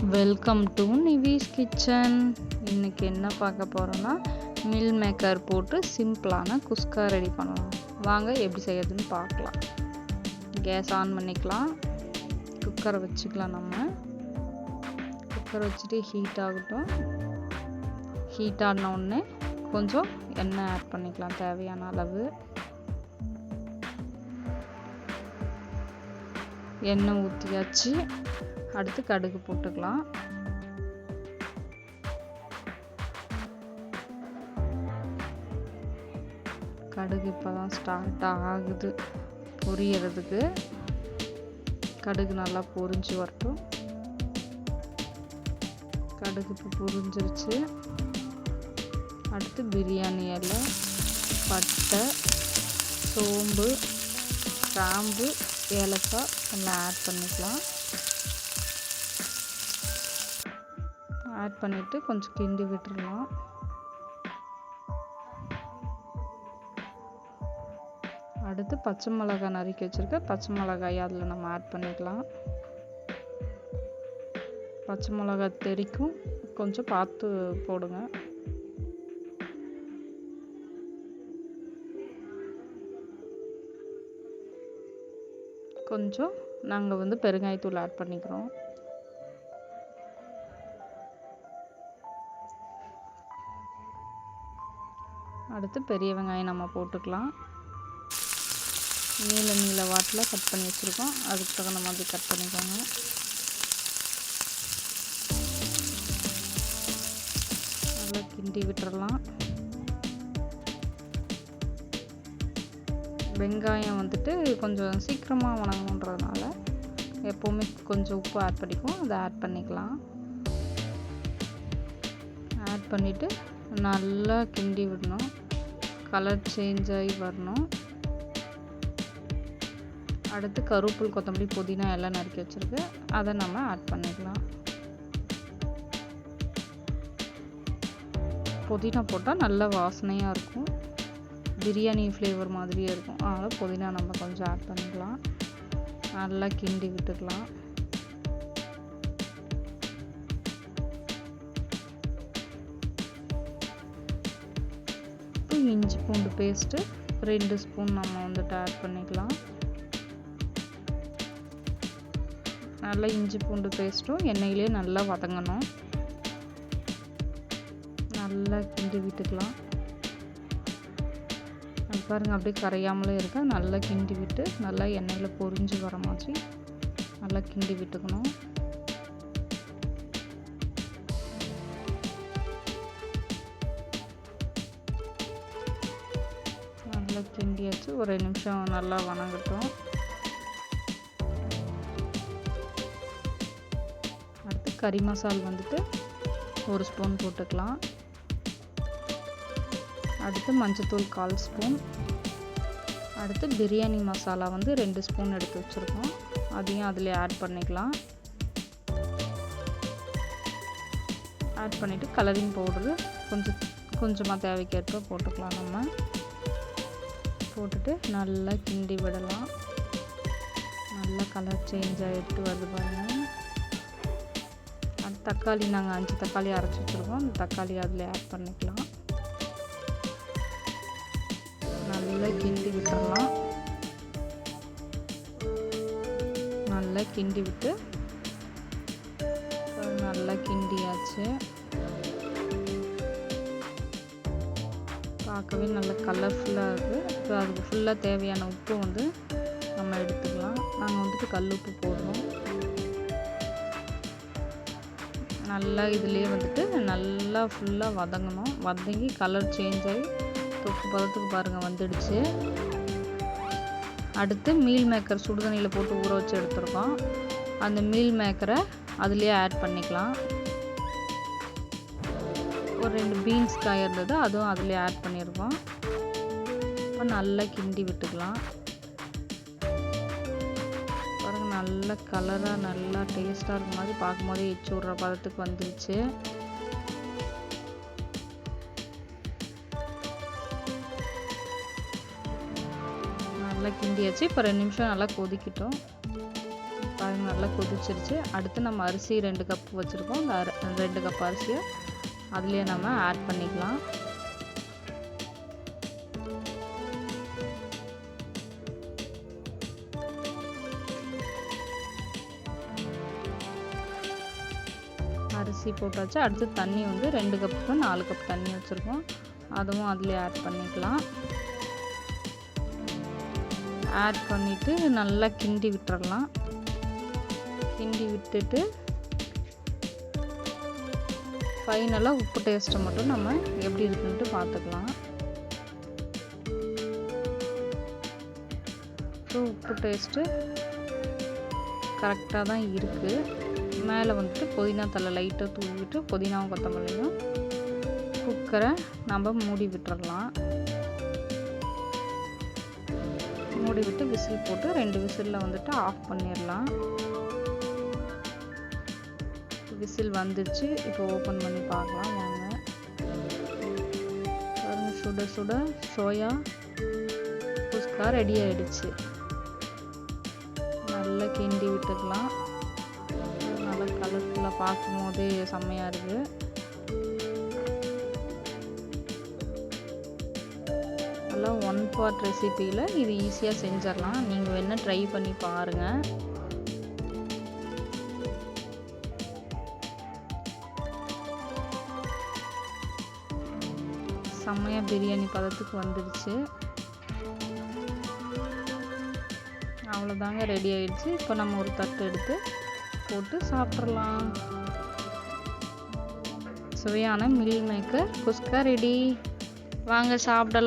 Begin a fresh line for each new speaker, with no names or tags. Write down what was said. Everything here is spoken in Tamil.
Welcome to நிவிஸ் kitchen. இன்றைக்கி என்ன பார்க்க போகிறோன்னா மில் மேக்கர் போட்டு சிம்பிளான குஸ்கா ரெடி பண்ணலாம். வாங்க எப்படி செய்யறதுன்னு பார்க்கலாம். கேஸ் ஆன் பண்ணிக்கலாம். குக்கரை வச்சுக்கலாம். நம்ம குக்கரை வச்சுட்டு ஹீட் ஆகட்டும். ஹீட் ஆன உடனே கொஞ்சம் எண்ணெய் ஆட் பண்ணிக்கலாம் தேவையான அளவு. எண்ணெய் ஊற்றியாச்சு. அடுத்து கடுகு போட்டுக்கலாம். கடுகு இப்போ தான் ஸ்டார்ட் ஆகுது பொரியறதுக்கு. கடுகு நல்லா பொரிஞ்சு வரட்டும். கடுகு இப்போ பொரிஞ்சிருச்சு. அடுத்து பிரியாணி இலை, பட்டை, சோம்பு, கிராம்பு, ஏலக்காய் எல்லாம் ஆட் பண்ணிக்கலாம். ஆட் பண்ணிவிட்டு கொஞ்சம் கிண்டி விட்டுடலாம். அடுத்து பச்சை மிளகாய் நறுக்கி வச்சுருக்க பச்சை மிளகாய் அதில் நம்ம ஆட் பண்ணிக்கலாம். பச்சை மிளகாய் தெறிக்கும், கொஞ்சம் பார்த்து போடுங்க. கொஞ்சம் நாங்கள் பெருங்காயத்தூள் ஆட் பண்ணிக்கிறோம். அடுத்து பெரிய வெங்காயம் நம்ம போட்டுக்கலாம். நீல வாட்டில் கட் பண்ணி வச்சுருக்கோம். அதுக்கு தகுந்த மாதிரி கட் பண்ணிக்கோங்க. நல்லா கிண்டி விட்டுறலாம். வெங்காயம் கொஞ்சம் சீக்கிரமாக வணங்கணுன்றதுனால எப்போவுமே கொஞ்சம் உப்பு ஆட் பண்ணிக்குவோம். அதை ஆட் பண்ணிக்கலாம். ஆட் பண்ணிவிட்டு நல்லா கிண்டி விடணும். கலர் சேஞ்ச் ஆகி வரணும். அடுத்து கருவேப்பிலை, கொத்தமல்லி, புதினா எல்லாம் நறுக்கி வச்சுருக்கு. அதை நம்ம ஆட் பண்ணிக்கலாம். புதினா போட்டால் நல்ல வாசனையாக இருக்கும். பிரியாணி ஃப்ளேவர் மாதிரியே இருக்கும். அதனால் புதினா நம்ம கொஞ்சம் ஆட் பண்ணிக்கலாம். நல்லா கிண்டி விட்டுக்கலாம். இஞ்சி பூண்டு பேஸ்ட்டு 2 ஸ்பூன் நம்ம ஆட் பண்ணிக்கலாம். நல்லா இஞ்சி பூண்டு பேஸ்ட்டும் எண்ணெயிலே நல்லா வதங்கணும். நல்லா கிண்டி விட்டுக்கலாம். அது பாருங்கள், அப்படியே கரையாமலே இருக்க. நல்லா கிண்டி விட்டு நல்லா எண்ணெயில் பொரிஞ்சு வர மாதிரி நல்லா கிண்டி விட்டுக்கணும். நல்லா கிண்டியாச்சு. ஒரு 2 நிமிஷம் நல்லா வணங்கட்டும். அடுத்து கறி மசால் 1 ஸ்பூன் போட்டுக்கலாம். அடுத்து மஞ்சத்தூள் 1/4 ஸ்பூன். அடுத்து பிரியாணி மசாலா 2 ஸ்பூன் எடுத்து வச்சுருக்கோம். அதையும் அதில் ஆட் பண்ணிக்கலாம். ஆட் பண்ணிவிட்டு கலரிங் பவுடரு கொஞ்சமாக தேவைக்கேற்ப போட்டுக்கலாம். நம்ம போட்டுட்டு நல்லா கிண்டி விடலாம். நல்லா கலர் சேஞ்ச் ஆகிட்டு வருது பாருங்கள். அது தக்காளி நாங்கள் 5 தக்காளி அரைச்சி வச்சுருக்கோம். அந்த தக்காளி அதில் ஆட் பண்ணிக்கலாம். நல்லா கிண்டி விட்டுடலாம். நல்லா கிண்டி விட்டு நல்லா கிண்டியாச்சு. பார்க்கவே நல்ல கலர்ஃபுல்லாக இருக்குது. இப்போ அதுக்கு ஃபுல்லாக தேவையான உப்பு நம்ம எடுத்துக்கலாம். நாங்கள் கல் உப்பு போடுறோம். நல்லா இதுலேயே நல்லா ஃபுல்லாக வதங்கணும். வதங்கி கலர் சேஞ்ச் ஆகி தொக்கு பதத்துக்கு பாருங்கள் வந்துடுச்சு. அடுத்து மீல் மேக்கர் சுடுதண்ணியில் போட்டு ஊற வச்சு எடுத்துருக்கோம். அந்த மீல் மேக்கரை அதுலேயே ஆட் பண்ணிக்கலாம். ஒரு 2 பீன்ஸ் காய் இருந்தது, அதுவும் அதிலே ஆட் பண்ணியிருக்கோம். இப்போ நல்லா கிண்டி விட்டுக்கலாம். பாருங்கள், நல்ல கலராக நல்லா டேஸ்ட்டாக இருக்கும் மாதிரி பார்க்கும்போதே எச்சு விட்ற பதத்துக்கு வந்துருச்சு. நல்லா கிண்டியாச்சு. இப்போ 2 நிமிஷம் நல்லா கொதிக்கிட்டோம். பாருங்க நல்லா கொதிச்சிருச்சு. அடுத்து நம்ம அரிசி 2 கப் வச்சுருக்கோம். அந்த 2 கப் அரிசியை அதுலேயே நம்ம ஆட் பண்ணிக்கலாம். அரிசி போட்டாச்சு. அடுத்து தண்ணி வந்து 2 கப்புக்கு 4 கப் தண்ணி வச்சுருக்கோம். அதுவும் அதுலேயே ஆட் பண்ணிக்கலாம். ஆட் பண்ணிவிட்டு நல்லா கிண்டி விட்டுறலாம். கிண்டி விட்டுட்டு ஃபைனலாக உப்பு டேஸ்ட்டை மட்டும் நம்ம எப்படி இருக்குன்ட்டு பார்த்துக்கலாம். ஸோ உப்பு டேஸ்ட்டு கரெக்டாக தான் இருக்குது. மேலே வந்துட்டு புதினா தழை லைட்டாக தூவிட்டு புதினாவும் கொத்தமல்லியும் குக்கரை நம்ம மூடி விட்டுறலாம். மூடி விட்டு விசில் போட்டு 2 விசிலில் வந்துட்டு ஆஃப் பண்ணிடலாம். விசில் வந்துடுச்சு. இப்போ ஓப்பன் பண்ணி பார்க்கலாம் வாங்க. பாருங்க சுட சுட சோயா குஸ்கா ரெடி ஆகிடுச்சு. நல்லா கிண்டி விட்டுக்கலாம். நல்லா கலர்ஃபுல்லாக பார்க்கும் போதே செம்மையாக இருக்குது. நல்லா 1 பாட் ரெசிப்பியில் இது ஈஸியாக செஞ்சிடலாம். நீங்கள் வேணால் ட்ரை பண்ணி பாருங்கள். செம்மையாக பிரியாணி பதத்துக்கு வந்துடுச்சு. அவ்வளோதாங்க, ரெடி ஆயிடுச்சு. இப்போ நம்ம ஒரு தட்டு எடுத்து போட்டு சாப்பிட்றலாம். சுவையான மில் மேக்கர் குஸ்கா ரெடி. வாங்க சாப்பிடலாம்.